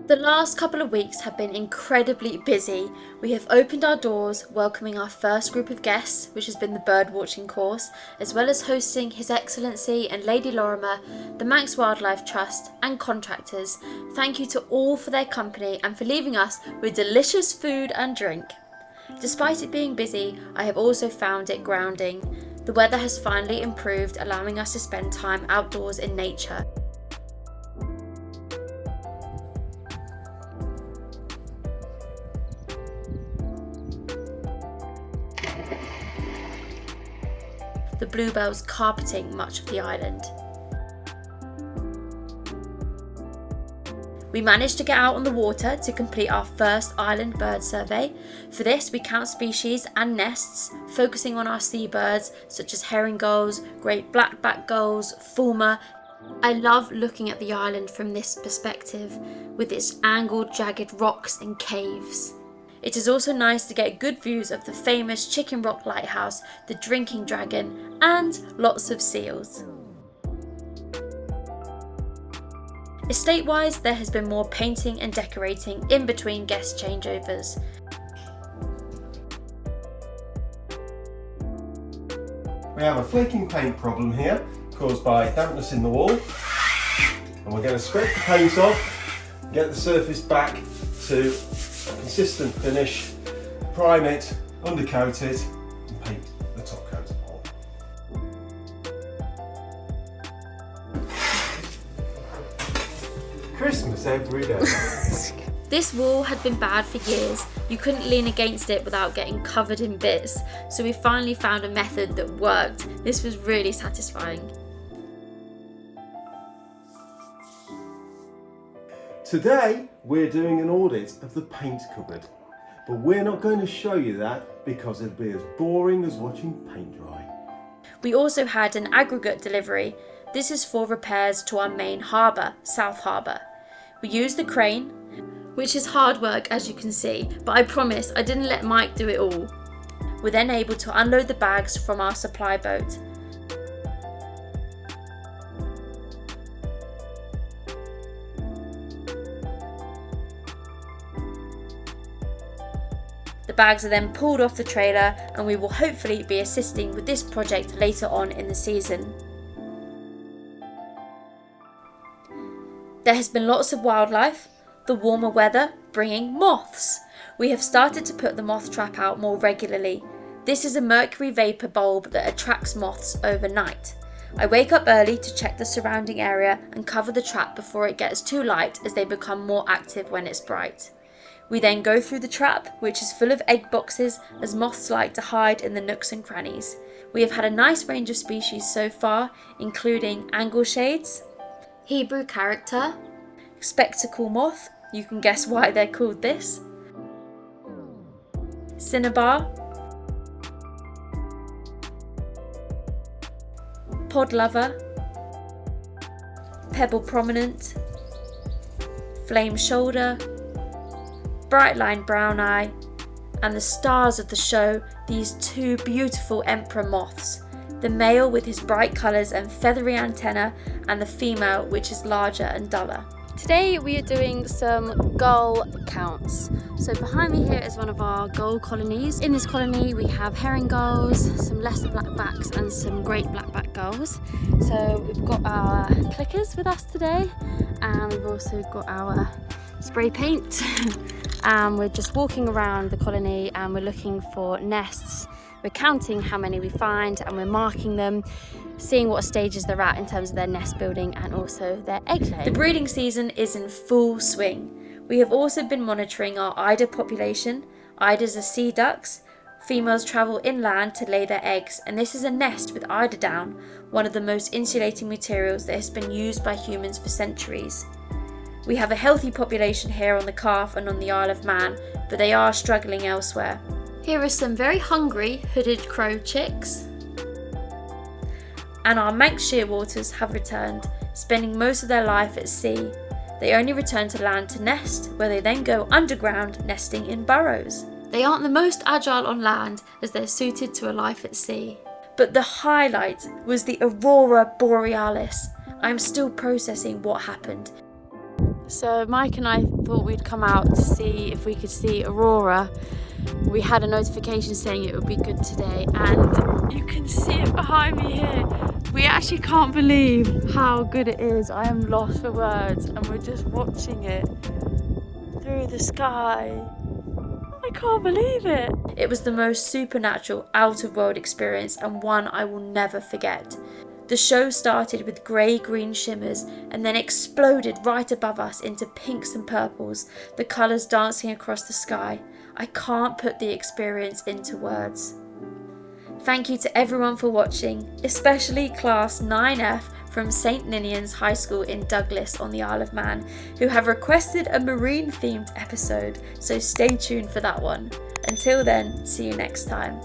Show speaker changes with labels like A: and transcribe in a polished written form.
A: The last couple of weeks have been incredibly busy. We have opened our doors, welcoming our first group of guests, which has been the bird watching course, as well as hosting His Excellency and Lady Lorimer, the Manx Wildlife Trust and contractors. Thank you to all for their company and for leaving us with delicious food and drink. Despite it being busy, I have also found it grounding. The weather has finally improved, allowing us to spend time outdoors in nature. The bluebells carpeting much of the island. We managed to get out on the water to complete our first island bird survey. For this, we count species and nests, focusing on our seabirds such as herring gulls, great black-backed gulls, fulmar. I love looking at the island from this perspective, with its angled, jagged rocks and caves. It is also nice to get good views of the famous Chicken Rock Lighthouse, the Drinking Dragon, and lots of seals. Estate-wise, there has been more painting and decorating in between guest changeovers.
B: We have a flaking paint problem here, caused by dampness in the wall. And we're going to scrape the paint off, get the surface back to a consistent finish, prime it, undercoat it, and paint the top coat on. Christmas every day.
A: This wall had been bad for years. You couldn't lean against it without getting covered in bits, so we finally found a method that worked. This was really satisfying.
B: Today we're doing an audit of the paint cupboard, but we're not going to show you that because it'd be as boring as watching paint dry.
A: We also had an aggregate delivery. This is for repairs to our main harbour, South Harbour. We used the crane, which is hard work as you can see, but I promise I didn't let Mike do it all. We're then able to unload the bags from our supply boat. The bags are then pulled off the trailer and we will hopefully be assisting with this project later on in the season. There has been lots of wildlife, the warmer weather bringing moths. We have started to put the moth trap out more regularly. This is a mercury vapour bulb that attracts moths overnight. I wake up early to check the surrounding area and cover the trap before it gets too light as they become more active when it's bright. We then go through the trap, which is full of egg boxes as moths like to hide in the nooks and crannies. We have had a nice range of species so far, including angleshades, Hebrew character, spectacle moth, you can guess why they're called this, cinnabar, pod lover, pebble prominent, flame shoulder, bright line brown eye, and the stars of the show, these two beautiful emperor moths, the male with his bright colours and feathery antenna, and the female which is larger and duller. Today we are doing some gull counts. So behind me here is one of our gull colonies. In this colony we have herring gulls, some lesser blackbacks and some great blackback gulls. So we've got our clickers with us today, and we've also got our spray paint. And we're just walking around the colony and we're looking for nests. We're counting how many we find and we're marking them, seeing what stages they're at in terms of their nest building and also their egg laying. The breeding season is in full swing. We have also been monitoring our eider population. Eiders are sea ducks. Females travel inland to lay their eggs, and this is a nest with eider down, one of the most insulating materials that has been used by humans for centuries. We have a healthy population here on the Calf and on the Isle of Man, but they are struggling elsewhere. Here are some very hungry hooded crow chicks. And our Manx shearwaters have returned, spending most of their life at sea. They only return to land to nest, where they then go underground, nesting in burrows. They aren't the most agile on land as they're suited to a life at sea. But the highlight was the Aurora borealis. I am still processing what happened. So Mike and I thought we'd come out to see if we could see Aurora. We had a notification saying it would be good today, and you can see it behind me here. We actually can't believe how good it is. I am lost for words, and we're just watching it through the sky. I can't believe it. It was the most supernatural, out-of-world experience, and one I will never forget. The show started with grey-green shimmers and then exploded right above us into pinks and purples, the colours dancing across the sky. I can't put the experience into words. Thank you to everyone for watching, especially Class 9F from St Ninian's High School in Douglas on the Isle of Man, who have requested a marine-themed episode, so stay tuned for that one. Until then, see you next time.